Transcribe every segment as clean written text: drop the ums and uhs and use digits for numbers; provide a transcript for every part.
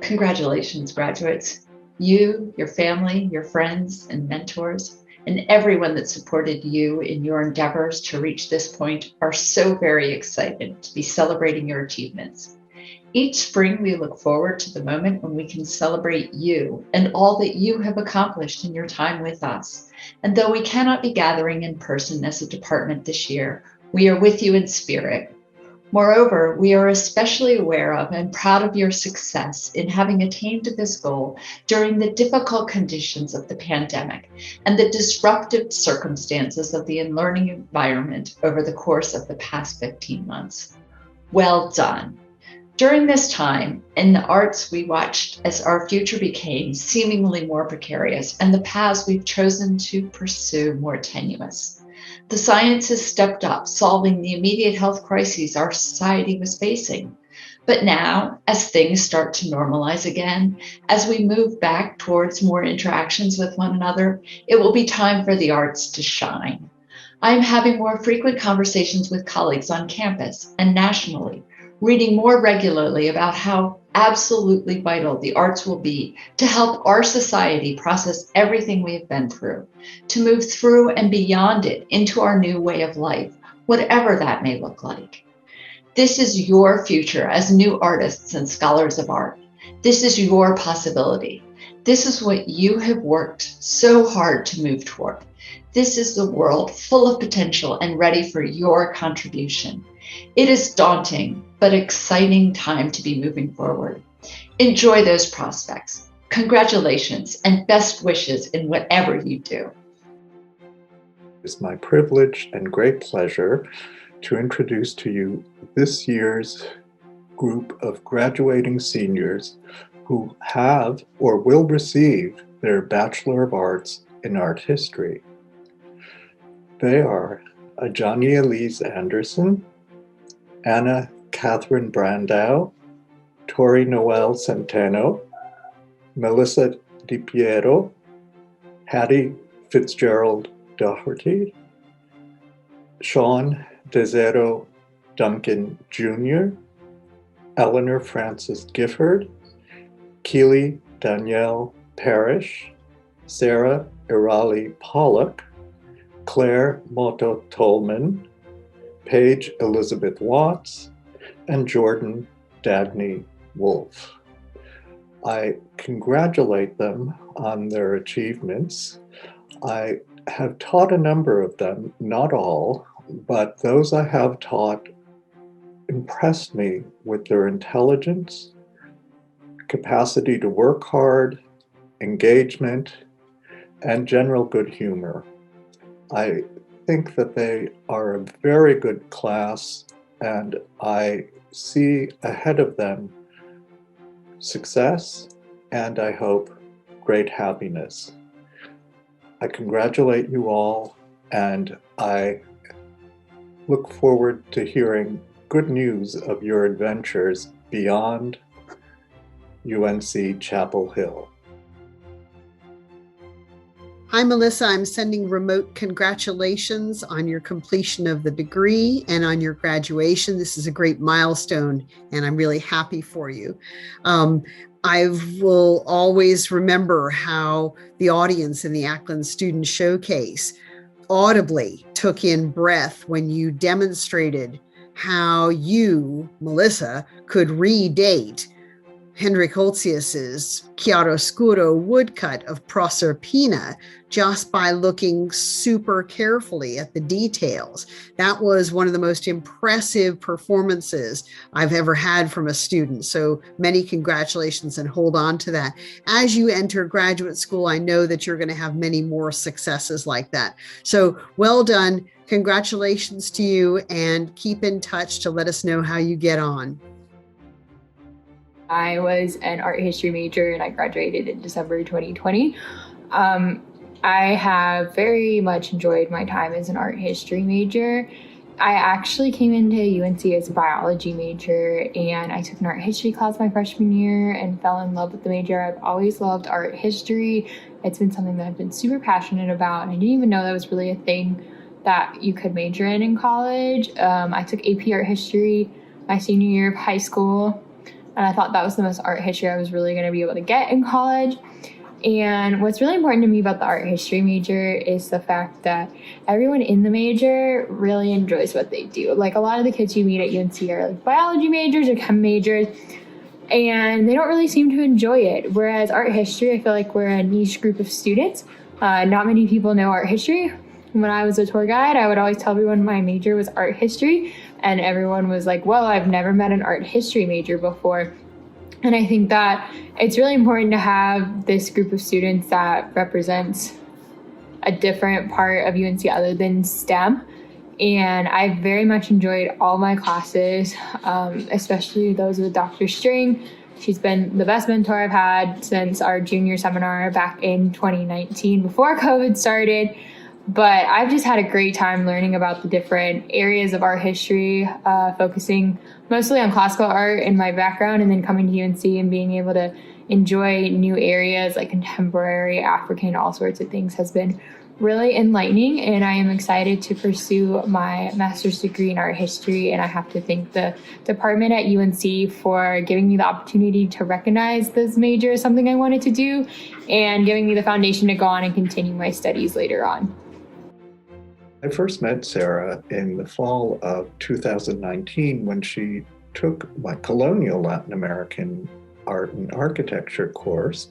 Congratulations, graduates. You, your family, your friends and mentors, and everyone that supported you in your endeavors to reach this point are so very excited to be celebrating your achievements. Each spring, we look forward to the moment when we can celebrate you and all that you have accomplished in your time with us. And though we cannot be gathering in person as a department this year, we are with you in spirit. Moreover, we are especially aware of and proud of your success in having attained this goal during the difficult conditions of the pandemic and the disruptive circumstances of the learning environment over the course of the past 15 months. Well done. During this time, in the arts, we watched as our future became seemingly more precarious and the paths we've chosen to pursue more tenuous. The sciences stepped up, solving the immediate health crises our society was facing. But now, as things start to normalize again, as we move back towards more interactions with one another, it will be time for the arts to shine. I'm having more frequent conversations with colleagues on campus and nationally, reading more regularly about how absolutely vital the arts will be to help our society process everything we have been through, to move through and beyond it into our new way of life, whatever that may look like. This is your future as new artists and scholars of art. This is your possibility. This is what you have worked so hard to move toward. This is the world full of potential and ready for your contribution. It is daunting, but exciting time to be moving forward. Enjoy those prospects. Congratulations and best wishes in whatever you do. It's my privilege and great pleasure to introduce to you this year's group of graduating seniors who have or will receive their Bachelor of Arts in Art History. They are Ajani Elise Anderson, Anna Catherine Brandau, Tori Noel Centeno, Melissa DiPiero, Hattie Fitzgerald Doherty, Sean Desero Duncan Jr., Eleanor Frances Gifford, Keely Danielle Parrish, Sarah Irali Pollock, Claire Moto Tolman, Paige Elizabeth Watts, and Jordan Dagny Wolf. I congratulate them on their achievements. I have taught a number of them, not all, but those I have taught impressed me with their intelligence, capacity to work hard, engagement, and general good humor. I think that they are a very good class, and I see ahead of them success and I hope great happiness. I congratulate you all, and I look forward to hearing good news of your adventures beyond UNC-Chapel Hill. Hi, Melissa. I'm sending remote congratulations on your completion of the degree and on your graduation. This is a great milestone, and I'm really happy for you. I will always remember how the audience in the Ackland Student Showcase audibly took in breath when you demonstrated how you, Melissa, could redate Hendrik Holtzius's chiaroscuro woodcut of Proserpina just by looking super carefully at the details. That was one of the most impressive performances I've ever had from a student. So many congratulations, and hold on to that. As you enter graduate school, I know that you're going to have many more successes like that. So well done. Congratulations to you, and keep in touch to let us know how you get on. I was an art history major and I graduated in December 2020. I have very much enjoyed my time as an art history major. I actually came into UNC as a biology major, and I took an art history class my freshman year and fell in love with the major. I've always loved art history. It's been something that I've been super passionate about, and I didn't even know that was really a thing that you could major in college. I took AP art history my senior year of high school. And I thought that was the most art history I was really going to be able to get in college. And what's really important to me about the art history major is the fact that everyone in the major really enjoys what they do. Like, a lot of the kids you meet at UNC are like biology majors or chem majors, and they don't really seem to enjoy it. Whereas art history, I feel like we're a niche group of students. Not many people know art history. When I was a tour guide, I would always tell everyone my major was art history, and everyone was like, well, I've never met an art history major before. And I think that it's really important to have this group of students that represents a different part of UNC other than STEM. And I very much enjoyed all my classes, especially those with Dr. String. She's been the best mentor I've had since our junior seminar back in 2019 before COVID started. But I've just had a great time learning about the different areas of art history, focusing mostly on classical art in my background, and then coming to UNC and being able to enjoy new areas like contemporary, African, all sorts of things has been really enlightening. And I am excited to pursue my master's degree in art history. And I have to thank the department at UNC for giving me the opportunity to recognize this major as something I wanted to do, and giving me the foundation to go on and continue my studies later on. I first met Sarah in the fall of 2019 when she took my colonial Latin American art and architecture course.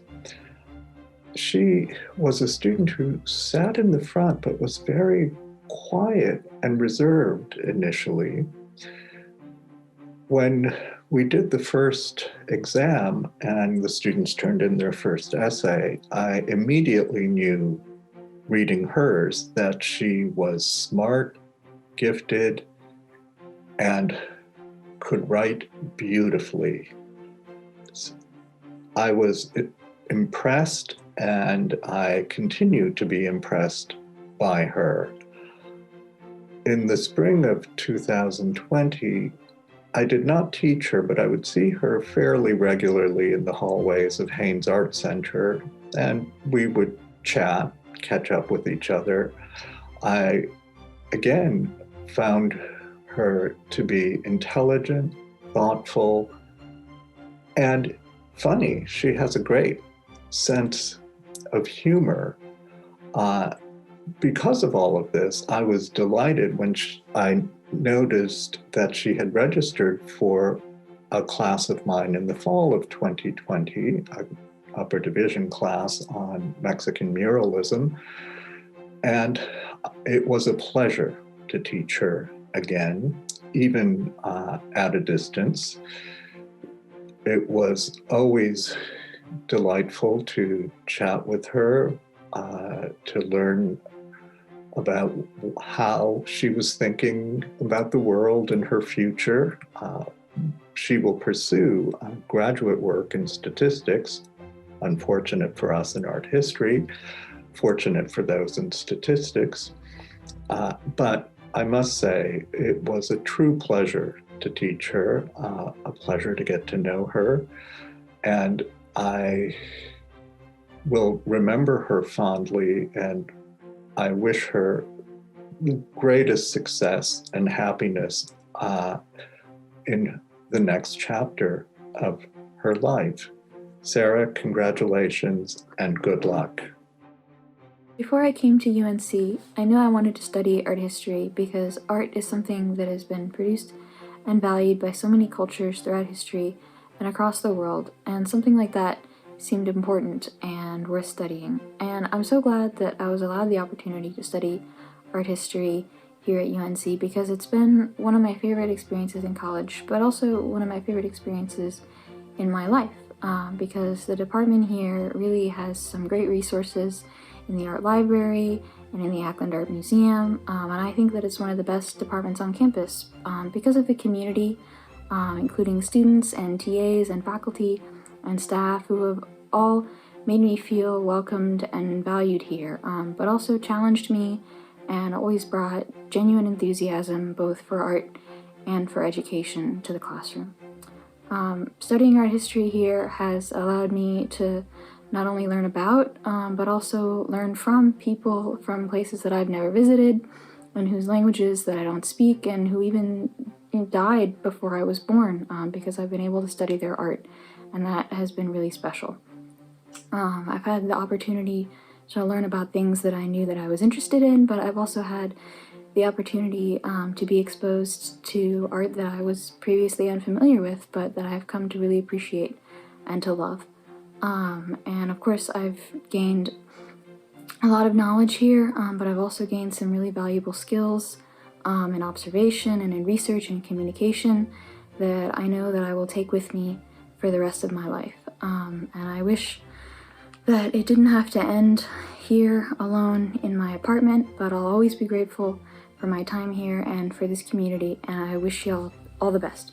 She was a student who sat in the front but was very quiet and reserved initially. When we did the first exam and the students turned in their first essay, I immediately knew, reading hers, that she was smart, gifted, and could write beautifully. I was impressed, and I continue to be impressed by her. In the spring of 2020, I did not teach her, but I would see her fairly regularly in the hallways of Haynes Art Center, and we would chat, catch up with each other. I, again, found her to be intelligent, thoughtful, and funny. She has a great sense of humor. Because of all of this, I was delighted when I noticed that she had registered for a class of mine in the fall of 2020, upper division class on Mexican muralism. And it was a pleasure to teach her again, even at a distance. It was always delightful to chat with her, to learn about how she was thinking about the world and her future. She will pursue graduate work in statistics. Unfortunate for us in art history, fortunate for those in statistics. But I must say, it was a true pleasure to teach her, a pleasure to get to know her. And I will remember her fondly, and I wish her the greatest success and happiness in the next chapter of her life. Sarah, congratulations and good luck. Before I came to UNC, I knew I wanted to study art history because art is something that has been produced and valued by so many cultures throughout history and across the world, and something like that seemed important and worth studying. And I'm so glad that I was allowed the opportunity to study art history here at UNC, because it's been one of my favorite experiences in college, but also one of my favorite experiences in my life, because the department here really has some great resources in the art library and in the Ackland Art Museum, and I think that it's one of the best departments on campus because of the community, including students and TAs and faculty and staff who have all made me feel welcomed and valued here, but also challenged me and always brought genuine enthusiasm both for art and for education to the classroom. Studying art history here has allowed me to not only learn about, but also learn from people from places that I've never visited and whose languages that I don't speak, and who even died before I was born, because I've been able to study their art, and that has been really special. I've had the opportunity to learn about things that I knew that I was interested in, but I've also had the opportunity to be exposed to art that I was previously unfamiliar with, but that I've come to really appreciate and to love. And of course, I've gained a lot of knowledge here, but I've also gained some really valuable skills in observation and in research and communication that I know that I will take with me for the rest of my life. And I wish that it didn't have to end here alone in my apartment, but I'll always be grateful for my time here and for this community, and I wish y'all all the best.